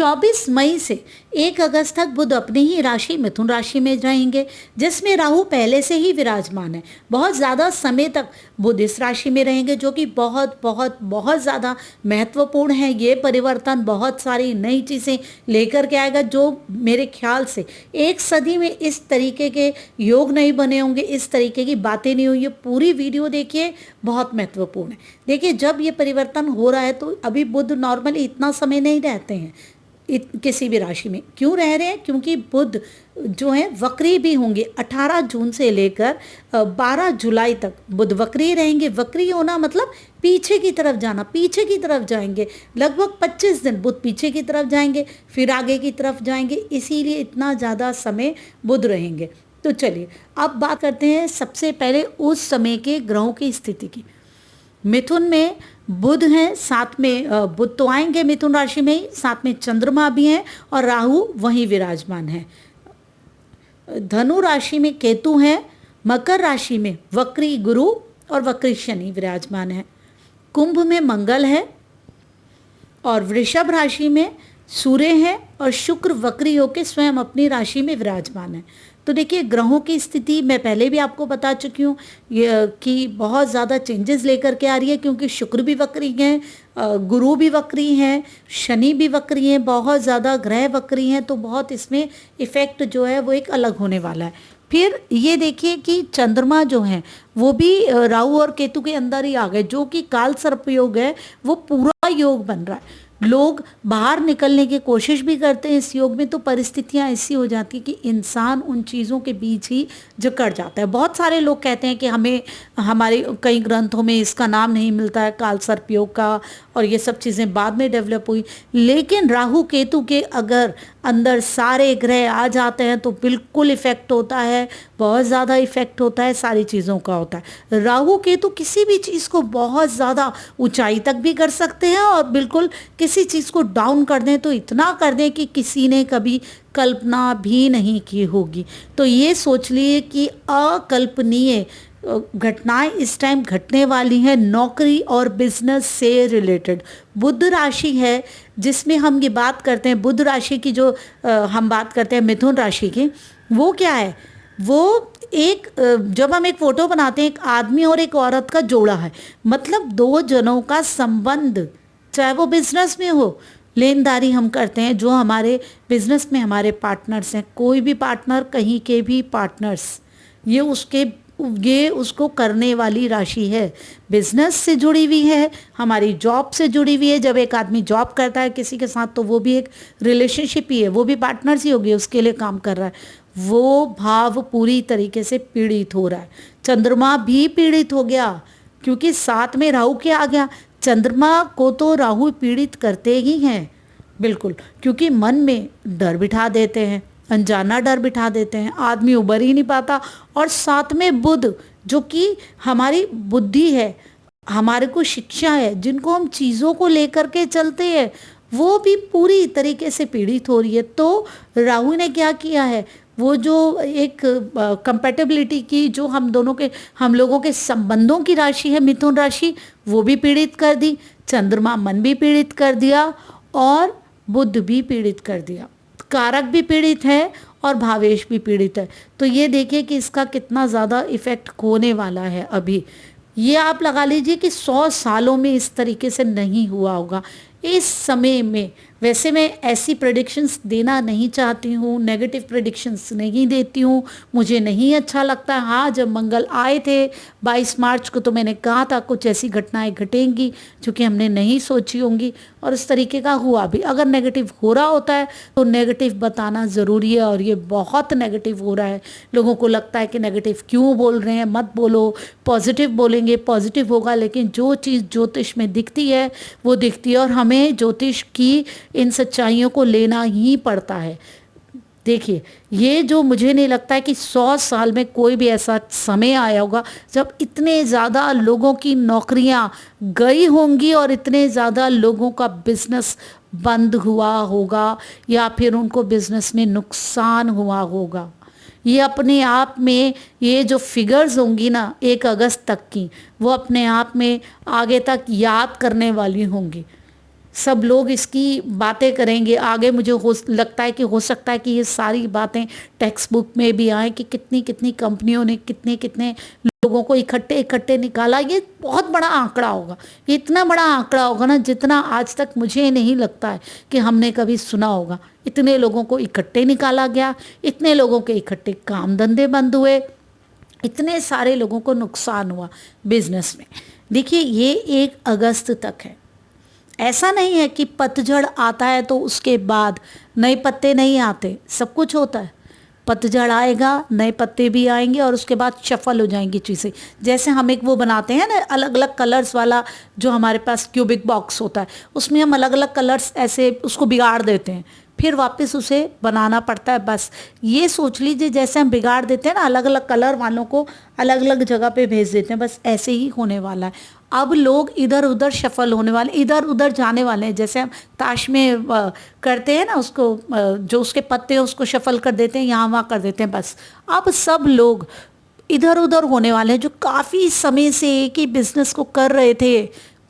24 मई से 1 अगस्त तक बुध अपनी ही राशि मिथुन राशि में रहेंगे, जिसमें राहु पहले से ही विराजमान है। बहुत ज़्यादा समय तक बुध इस राशि में रहेंगे, जो कि बहुत बहुत बहुत ज़्यादा महत्वपूर्ण है। ये परिवर्तन बहुत सारी नई चीज़ें लेकर के आएगा, जो मेरे ख्याल से 1 सदी में इस तरीके के योग नहीं बने होंगे, इस तरीके की बातें नहीं हुई। ये पूरी वीडियो देखिए, बहुत महत्वपूर्ण है। देखिए, जब ये परिवर्तन हो रहा है तो अभी बुध नॉर्मली इतना समय नहीं रहते हैं किसी भी राशि में। क्यों रह रहे हैं? क्योंकि बुध जो है वक्री भी होंगे। 18 जून से लेकर 12 जुलाई तक बुध वक्री रहेंगे। वक्री होना मतलब पीछे की तरफ जाना, पीछे की तरफ जाएंगे। लगभग 25 दिन बुध पीछे की तरफ जाएंगे, फिर आगे की तरफ जाएंगे, इसीलिए इतना ज़्यादा समय बुध रहेंगे। तो चलिए अब बात करते हैं सबसे पहले उस समय के ग्रहों की स्थिति की। मिथुन में बुध हैं, साथ में बुध तो आएंगे मिथुन राशि में ही, साथ में चंद्रमा भी हैं और राहु वहीं विराजमान है। धनु राशि में केतु हैं, मकर राशि में वक्री गुरु और वक्री शनि विराजमान है। कुंभ में मंगल है और वृषभ राशि में सूर्य है और शुक्र वक्री होकर स्वयं अपनी राशि में विराजमान है। तो देखिए, ग्रहों की स्थिति मैं पहले भी आपको बता चुकी हूँ कि बहुत ज़्यादा चेंजेस लेकर के आ रही है, क्योंकि शुक्र भी वक्री हैं, गुरु भी वक्री हैं, शनि भी वक्री हैं, बहुत ज़्यादा ग्रह वक्री हैं। तो बहुत इसमें इफ़ेक्ट जो है वो एक अलग होने वाला है। फिर ये देखिए कि चंद्रमा जो हैं वो भी राहु और केतु के अंदर ही आ गए, जो कि काल सर्प योग है, वो पूरा योग बन रहा है। लोग बाहर निकलने की कोशिश भी करते हैं इस योग में, तो परिस्थितियां ऐसी हो जाती कि इंसान उन चीज़ों के बीच ही जकड़ जाता है। बहुत सारे लोग कहते हैं कि हमें हमारे कई ग्रंथों में इसका नाम नहीं मिलता है काल सर्प योग का, और ये सब चीज़ें बाद में डेवलप हुई। लेकिन राहु केतु के अगर अंदर सारे ग्रह आ जाते हैं तो बिल्कुल इफ़ेक्ट होता है, बहुत ज़्यादा इफ़ेक्ट होता है, सारी चीज़ों का होता है। राहु केतु किसी भी चीज़ को बहुत ज़्यादा ऊंचाई तक भी कर सकते हैं और बिल्कुल किसी चीज़ को डाउन कर दें तो इतना कर दें कि किसी ने कभी कल्पना भी नहीं की होगी। तो ये सोच लिए कि अकल्पनीय घटनाएं इस टाइम घटने वाली हैं नौकरी और बिजनेस से रिलेटेड। बुध राशि है जिसमें हम ये बात करते हैं, बुध राशि की जो हम बात करते हैं मिथुन राशि की, वो क्या है? वो एक जब हम एक फ़ोटो बनाते हैं, एक आदमी और एक औरत का जोड़ा है, मतलब 2 जनों का संबंध, चाहे वो बिजनेस में हो, लेनदारी हम करते हैं, जो हमारे बिजनेस में हमारे पार्टनर्स हैं, कोई भी पार्टनर, कहीं के भी पार्टनर्स, ये उसको करने वाली राशि है। बिजनेस से जुड़ी हुई है, हमारी जॉब से जुड़ी हुई है। जब एक आदमी जॉब करता है किसी के साथ तो वो भी एक रिलेशनशिप ही है, वो भी पार्टनर्स ही होगी, उसके लिए काम कर रहा है। वो भाव पूरी तरीके से पीड़ित हो रहा है। चंद्रमा भी पीड़ित हो गया, क्योंकि साथ में राहु क्या आ गया। चंद्रमा को तो राहु पीड़ित करते ही हैं बिल्कुल, क्योंकि मन में डर बिठा देते हैं, अनजाना डर बिठा देते हैं, आदमी उबर ही नहीं पाता। और साथ में बुध, जो कि हमारी बुद्धि है, हमारे को शिक्षा है, जिनको हम चीज़ों को लेकर के चलते हैं, वो भी पूरी तरीके से पीड़ित हो रही है। तो राहु ने क्या किया है, वो जो एक कंपैटिबिलिटी की, जो हम लोगों के संबंधों की राशि है मिथुन राशि, वो भी पीड़ित कर दी। चंद्रमा मन भी पीड़ित कर दिया और बुध भी पीड़ित कर दिया। कारक भी पीड़ित है और भावेश भी पीड़ित है। तो ये देखिए कि इसका कितना ज़्यादा इफ़ेक्ट होने वाला है। अभी ये आप लगा लीजिए कि 100 सालों में इस तरीके से नहीं हुआ होगा इस समय में। वैसे मैं ऐसी प्रेडिक्शंस देना नहीं चाहती हूँ, नेगेटिव प्रेडिक्शंस नहीं देती हूँ, मुझे नहीं अच्छा लगता। हाँ, जब मंगल आए थे 22 मार्च को तो मैंने कहा था कुछ ऐसी घटनाएं घटेंगी जो कि हमने नहीं सोची होंगी, और इस तरीके का हुआ भी। अगर नेगेटिव हो रहा होता है तो नेगेटिव बताना ज़रूरी है, और ये बहुत नेगेटिव हो रहा है। लोगों को लगता है कि नेगेटिव क्यों बोल रहे हैं, मत बोलो, पॉजिटिव बोलेंगे पॉजिटिव होगा। लेकिन जो चीज़ ज्योतिष में दिखती है वो दिखती है, और हमें ज्योतिष की इन सच्चाइयों को लेना ही पड़ता है। देखिए, ये जो मुझे नहीं लगता है कि 100 साल में कोई भी ऐसा समय आया होगा जब इतने ज़्यादा लोगों की नौकरियां गई होंगी और इतने ज़्यादा लोगों का बिजनेस बंद हुआ होगा, या फिर उनको बिजनेस में नुकसान हुआ होगा। ये अपने आप में, ये जो फिगर्स होंगी ना 1 अगस्त तक की, वो अपने आप में आगे तक याद करने वाली होंगी। सब लोग इसकी बातें करेंगे आगे। मुझे हो लगता है कि हो सकता है कि ये सारी बातें टेक्स्ट बुक में भी आए कि कितनी कितनी कंपनियों ने कितने कितने लोगों को इकट्ठे इकट्ठे निकाला। ये बहुत बड़ा आंकड़ा होगा, ये इतना बड़ा आंकड़ा होगा ना जितना आज तक मुझे नहीं लगता है कि हमने कभी सुना होगा। इतने लोगों को इकट्ठे निकाला गया, इतने लोगों के इकट्ठे काम धंधे बंद हुए, इतने सारे लोगों को नुकसान हुआ बिजनेस में। देखिए ये 1 अगस्त तक है। ऐसा नहीं है कि पतझड़ आता है तो उसके बाद नए पत्ते नहीं आते, सब कुछ होता है। पतझड़ आएगा, नए पत्ते भी आएंगे और उसके बाद शफल हो जाएंगी चीज़ें। जैसे हम एक वो बनाते हैं ना अलग अलग कलर्स वाला, जो हमारे पास क्यूबिक बॉक्स होता है, उसमें हम अलग अलग कलर्स ऐसे उसको बिगाड़ देते हैं, फिर वापस उसे बनाना पड़ता है। बस ये सोच लीजिए जैसे हम बिगाड़ देते हैं ना, अलग अलग कलर वालों को अलग अलग जगह पे भेज देते हैं, बस ऐसे ही होने वाला है। अब लोग इधर उधर शफल होने वाले, इधर उधर जाने वाले हैं। जैसे हम ताश में करते हैं ना, उसको जो उसके पत्ते हैं उसको शफल कर देते हैं, यहाँ वहाँ कर देते हैं। बस अब सब लोग इधर उधर होने वाले हैं। जो काफ़ी समय से एक ही बिजनेस को कर रहे थे,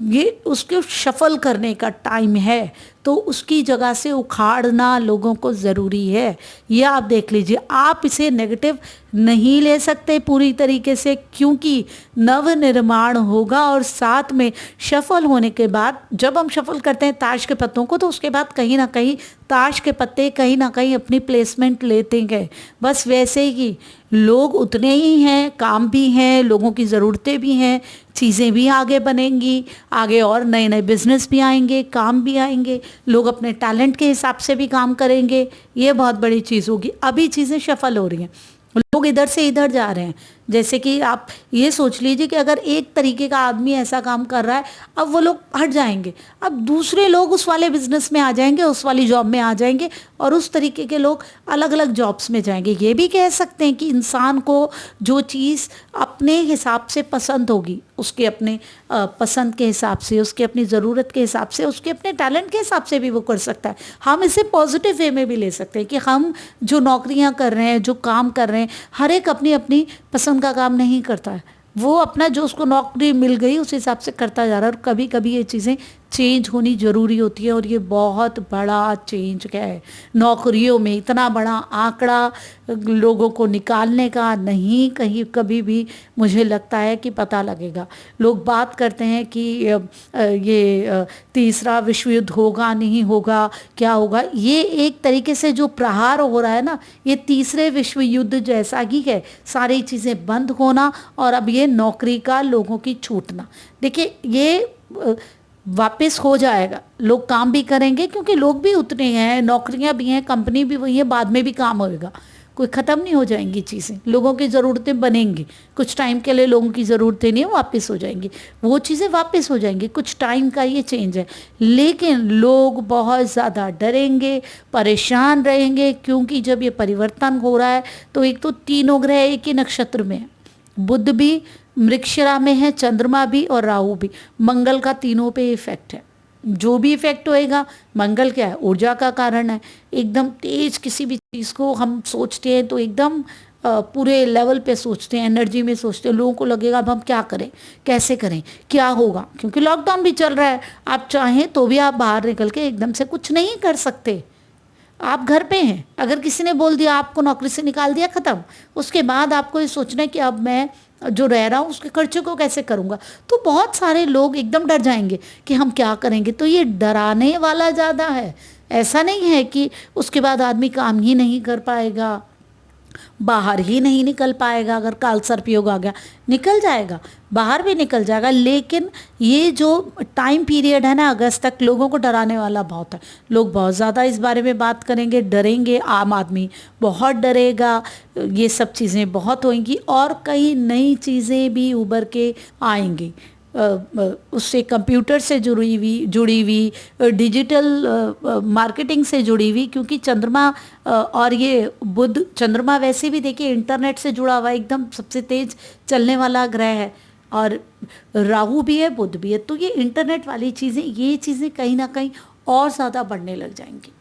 ये उसको शफल करने का टाइम है, तो उसकी जगह से उखाड़ना लोगों को ज़रूरी है। ये आप देख लीजिए, आप इसे नेगेटिव नहीं ले सकते पूरी तरीके से, क्योंकि नव निर्माण होगा और साथ में शफल होने के बाद, जब हम शफल करते हैं ताश के पत्तों को, तो उसके बाद कहीं ना कहीं ताश के पत्ते कहीं ना कहीं अपनी प्लेसमेंट लेते हैं। बस वैसे ही लोग उतने ही हैं, काम भी हैं, लोगों की ज़रूरतें भी हैं, चीज़ें भी आगे बनेंगी, आगे और नए नए बिजनेस भी आएंगे, काम भी आएंगे, लोग अपने टैलेंट के हिसाब से भी काम करेंगे। ये बहुत बड़ी चीज़ होगी। अभी चीज़ें शफल हो रही हैं, लोग इधर से इधर जा रहे हैं। जैसे कि आप ये सोच लीजिए कि अगर एक तरीके का आदमी ऐसा काम कर रहा है, अब वो लोग हट जाएंगे, अब दूसरे लोग उस वाले बिजनेस में आ जाएंगे, उस वाली जॉब में आ जाएंगे, और उस तरीके के लोग अलग अलग जॉब्स में जाएंगे। ये भी कह सकते हैं कि इंसान को जो चीज़ अपने हिसाब से पसंद होगी, उसके अपने पसंद के हिसाब से, उसके अपनी ज़रूरत के हिसाब से, उसके अपने टैलेंट के हिसाब से भी वो कर सकता है। हम इसे पॉजिटिव वे में भी ले सकते हैं कि हम जो नौकरियां कर रहे हैं, जो काम कर रहे हैं, हर एक अपनी अपनी पसंद का काम नहीं करता है। वो अपना जो उसको नौकरी मिल गई उस हिसाब से करता जा रहा है। और कभी कभी ये चीज़ें चेंज होनी ज़रूरी होती है, और ये बहुत बड़ा चेंज क्या है, नौकरियों में इतना बड़ा आंकड़ा लोगों को निकालने का नहीं कहीं कभी भी मुझे लगता है कि पता लगेगा। लोग बात करते हैं कि ये तीसरा विश्व युद्ध होगा नहीं होगा, क्या होगा। ये एक तरीके से जो प्रहार हो रहा है ना, ये तीसरे विश्व युद्ध जैसा ही है। सारी चीज़ें बंद होना और अब ये नौकरी का लोगों की छूटना। देखिए ये वापस हो जाएगा, लोग काम भी करेंगे क्योंकि लोग भी उतने हैं, नौकरियां भी हैं, कंपनी भी वही है, बाद में भी काम होएगा, कोई ख़त्म नहीं हो जाएंगी चीज़ें। लोगों की ज़रूरतें बनेंगी, कुछ टाइम के लिए लोगों की ज़रूरतें नहीं वापस हो जाएंगी, वो चीज़ें वापस हो जाएंगी। कुछ टाइम का ये चेंज है, लेकिन लोग बहुत ज़्यादा डरेंगे, परेशान रहेंगे, क्योंकि जब ये परिवर्तन हो रहा है तो एक तो तीनों ग्रह एक ही नक्षत्र में है, बुध भी मृगशिरा में है, चंद्रमा भी और राहु भी। मंगल का तीनों पे इफेक्ट है। जो भी इफेक्ट होएगा, मंगल क्या है, ऊर्जा का कारण है। एकदम तेज किसी भी चीज़ को हम सोचते हैं तो एकदम पूरे लेवल पे सोचते हैं, एनर्जी में सोचते हैं। लोगों को लगेगा अब हम क्या करें, कैसे करें, क्या होगा, क्योंकि लॉकडाउन भी चल रहा है। आप चाहें तो भी आप बाहर निकल के एकदम से कुछ नहीं कर सकते। आप घर पे हैं, अगर किसी ने बोल दिया आपको नौकरी से निकाल दिया, ख़त्म, उसके बाद आपको ये सोचना है कि अब मैं जो रह रहा हूँ उसके खर्चे को कैसे करूँगा। तो बहुत सारे लोग एकदम डर जाएंगे कि हम क्या करेंगे। तो ये डराने वाला ज़्यादा है, ऐसा नहीं है कि उसके बाद आदमी काम ही नहीं कर पाएगा, बाहर ही नहीं निकल पाएगा। अगर काल सर्पयोग आ गया, निकल जाएगा, बाहर भी निकल जाएगा। लेकिन ये जो टाइम पीरियड है ना, अगस्त तक, लोगों को डराने वाला बहुत है। लोग बहुत ज़्यादा इस बारे में बात करेंगे, डरेंगे, आम आदमी बहुत डरेगा, ये सब चीज़ें बहुत होंगी और कई नई चीज़ें भी उभर के आएंगी। उससे कंप्यूटर से जुड़ी हुई डिजिटल मार्केटिंग से जुड़ी हुई, क्योंकि चंद्रमा और ये बुध, चंद्रमा वैसे भी देखिए इंटरनेट से जुड़ा हुआ एकदम सबसे तेज चलने वाला ग्रह है, और राहु भी है, बुध भी है। तो ये इंटरनेट वाली चीज़ें, ये चीज़ें कहीं ना कहीं और ज़्यादा बढ़ने लग जाएंगी।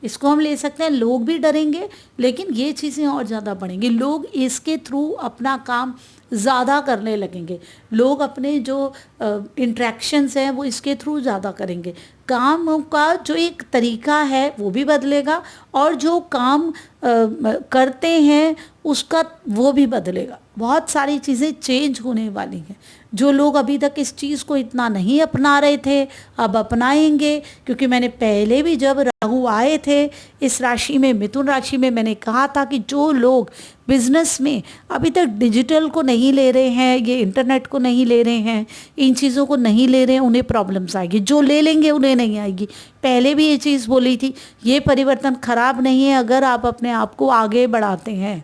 इसको हम ले सकते हैं। लोग भी डरेंगे, लेकिन ये चीज़ें और ज़्यादा बढ़ेंगी। लोग इसके थ्रू अपना काम ज़्यादा करने लगेंगे। लोग अपने जो इंट्रैक्शंस हैं वो इसके थ्रू ज़्यादा करेंगे। काम का जो एक तरीका है वो भी बदलेगा, और जो काम करते हैं उसका वो भी बदलेगा। बहुत सारी चीज़ें चेंज होने वाली हैं। जो लोग अभी तक इस चीज़ को इतना नहीं अपना रहे थे, अब अपनाएंगे। क्योंकि मैंने पहले भी जब राहु आए थे इस राशि में, मिथुन राशि में, मैंने कहा था कि जो लोग बिजनेस में अभी तक डिजिटल को नहीं ले रहे हैं, ये इंटरनेट को नहीं ले रहे हैं, इन चीज़ों को नहीं ले रहे हैं, उन्हें प्रॉब्लम्स आएगी। जो ले लेंगे उन्हें नहीं आएगी। पहले भी ये चीज़ बोली थी। ये परिवर्तन खराब नहीं है अगर आप अपने आप को आगे बढ़ाते हैं।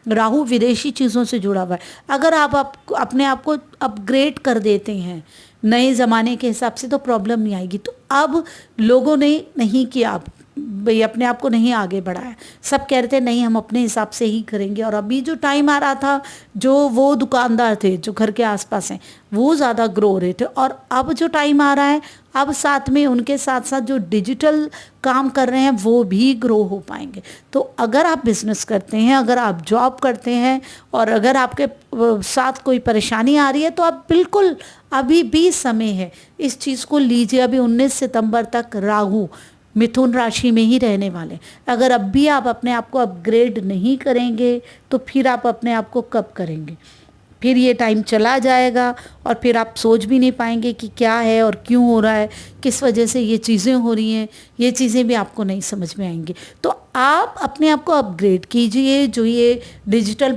राहु विदेशी चीज़ों से जुड़ा हुआ है। अगर आप अपने आप को अपग्रेड कर देते हैं नए ज़माने के हिसाब से, तो प्रॉब्लम नहीं आएगी। तो अब लोगों ने नहीं किया, आप भाई अपने आप को नहीं आगे बढ़ाया। सब कह रहे थे नहीं हम अपने हिसाब से ही करेंगे। और अभी जो टाइम आ रहा था, जो वो दुकानदार थे जो घर के आसपास हैं वो ज़्यादा ग्रो हो रहे थे। और अब जो टाइम आ रहा है, अब साथ में उनके साथ साथ जो डिजिटल काम कर रहे हैं वो भी ग्रो हो पाएंगे। तो अगर आप बिजनेस करते हैं, अगर आप जॉब करते हैं, और अगर आपके साथ कोई परेशानी आ रही है, तो आप बिल्कुल अभी भी समय है, इस चीज़ को लीजिए। अभी 19 सितंबर तक राहु मिथुन राशि में ही रहने वाले। अगर अब भी आप अपने आप को अपग्रेड नहीं करेंगे तो फिर आप अपने आप को कब करेंगे? फिर ये टाइम चला जाएगा और फिर आप सोच भी नहीं पाएंगे कि क्या है और क्यों हो रहा है, किस वजह से ये चीज़ें हो रही हैं। ये चीज़ें भी आपको नहीं समझ में आएंगी। तो आप अपने आप को अपग्रेड कीजिए। जो ये डिजिटल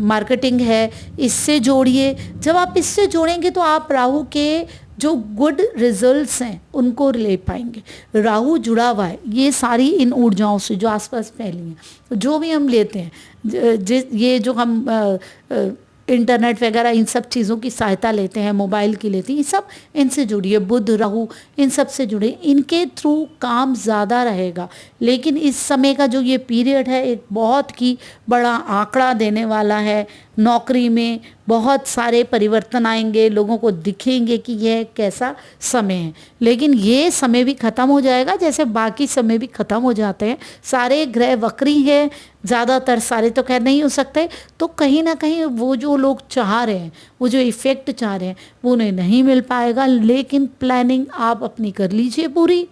मार्केटिंग है, इससे जोड़िए। जब आप इससे जोड़ेंगे तो आप राहु के जो गुड रिजल्ट्स हैं उनको ले पाएंगे। राहु जुड़ा हुआ है ये सारी इन ऊर्जाओं से जो आसपास फैली हैं। जो भी हम लेते हैं, ये जो हम इंटरनेट वगैरह इन सब चीज़ों की सहायता लेते हैं, मोबाइल की लेते हैं, ये सब इनसे जुड़िए। बुध राहु इन सब से जुड़े, इनके थ्रू काम ज़्यादा रहेगा। लेकिन इस समय का जो ये पीरियड है एक बहुत ही बड़ा आंकड़ा देने वाला है। नौकरी में बहुत सारे परिवर्तन आएंगे, लोगों को दिखेंगे कि यह कैसा समय है। लेकिन ये समय भी ख़त्म हो जाएगा जैसे बाकी समय भी ख़त्म हो जाते हैं। सारे ग्रह वक्री हैं, ज़्यादातर, सारे तो खैर नहीं हो सकते। तो कहीं ना कहीं वो जो लोग चाह रहे हैं, वो जो इफ़ेक्ट चाह रहे हैं, वो उन्हें नहीं मिल पाएगा। लेकिन प्लानिंग आप अपनी कर लीजिए पूरी।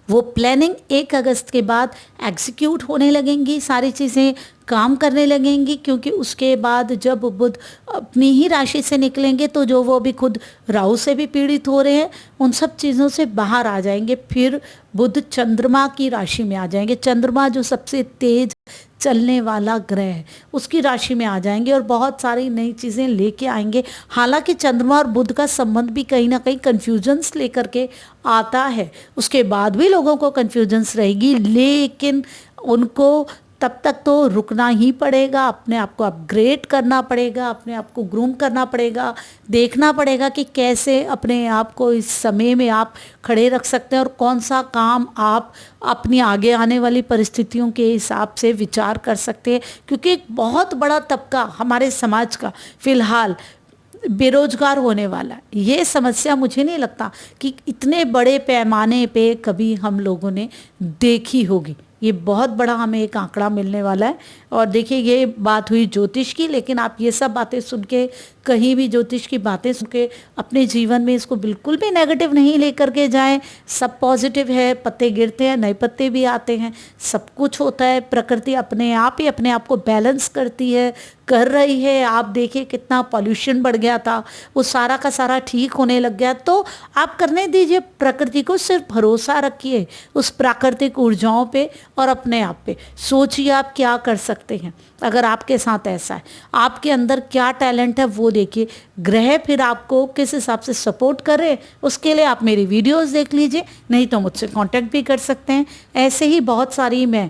वो प्लानिंग 1 अगस्त के बाद एग्जीक्यूट होने लगेंगी, सारी चीज़ें काम करने लगेंगी। क्योंकि उसके बाद जब बुध अपनी ही राशि से निकलेंगे तो जो वो भी खुद राहु से भी पीड़ित हो रहे हैं, उन सब चीज़ों से बाहर आ जाएंगे। फिर बुध चंद्रमा की राशि में आ जाएंगे। चंद्रमा जो सबसे तेज चलने वाला ग्रह है, उसकी राशि में आ जाएंगे और बहुत सारी नई चीज़ें लेके आएंगे। हालांकि चंद्रमा और बुध का संबंध भी कहीं ना कहीं कन्फ्यूजन्स लेकर के आता है, उसके बाद भी लोगों को कन्फ्यूजन्स रहेगी। लेकिन उनको तब तक तो रुकना ही पड़ेगा, अपने आप को अपग्रेड करना पड़ेगा, अपने आप को ग्रूम करना पड़ेगा, देखना पड़ेगा कि कैसे अपने आप को इस समय में आप खड़े रख सकते हैं और कौन सा काम आप अपनी आगे आने वाली परिस्थितियों के हिसाब से विचार कर सकते हैं। क्योंकि एक बहुत बड़ा तबका हमारे समाज का फिलहाल बेरोजगार होने वाला है। ये समस्या मुझे नहीं लगता कि इतने बड़े पैमाने पे कभी हम लोगों ने देखी होगी। ये बहुत बड़ा हमें एक आंकड़ा मिलने वाला है। और देखिए, ये बात हुई ज्योतिष की, लेकिन आप ये सब बातें सुन के, कहीं भी ज्योतिष की बातें सुन के अपने जीवन में इसको बिल्कुल भी नेगेटिव नहीं लेकर के जाएं। सब पॉजिटिव है, पत्ते गिरते हैं, नए पत्ते भी आते हैं, सब कुछ होता है। प्रकृति अपने आप ही अपने आप को बैलेंस करती है, कर रही है। आप देखिए कितना पॉल्यूशन बढ़ गया था, वो सारा का सारा ठीक होने लग गया। तो आप करने दीजिए प्रकृति को, सिर्फ भरोसा रखिए उस प्राकृतिक ऊर्जाओं पे और अपने आप पे। सोचिए आप क्या कर सकते हैं अगर आपके साथ ऐसा है, आपके अंदर क्या टैलेंट है वो देखिए। ग्रह फिर आपको किस हिसाब से सपोर्ट कर रहे, उसके लिए आप मेरी वीडियोस देख लीजिए, नहीं तो मुझसे कांटेक्ट भी कर सकते हैं। ऐसे ही बहुत सारी मैं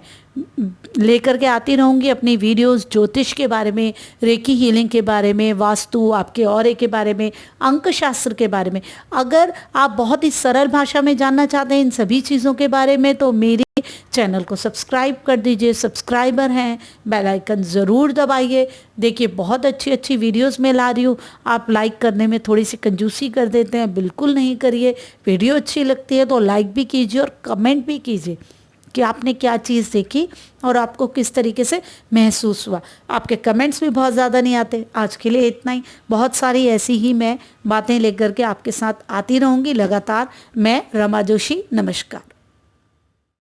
लेकर के आती रहूँगी अपनी वीडियोस, ज्योतिष के बारे में, रेकी हीलिंग के बारे में, वास्तु, आपके ऑरे के बारे में, अंक शास्त्र के बारे में। अगर आप बहुत ही सरल भाषा में जानना चाहते हैं इन सभी चीज़ों के बारे में तो मेरी चैनल को सब्सक्राइब कर दीजिए। सब्सक्राइबर हैं, बेल आइकन ज़रूर दबाइए। देखिए बहुत अच्छी अच्छी वीडियोस मैं ला रही हूँ। आप लाइक करने में थोड़ी सी कंजूसी कर देते हैं, बिल्कुल नहीं करिए। वीडियो अच्छी लगती है तो लाइक भी कीजिए और कमेंट भी कीजिए कि आपने क्या चीज़ देखी और आपको किस तरीके से महसूस हुआ। आपके कमेंट्स भी बहुत ज़्यादा नहीं आते। आज के लिए इतना ही। बहुत सारी ऐसी ही मैं बातें लेकर के आपके साथ आती रहूँगी लगातार। मैं रमा जोशी, नमस्कार।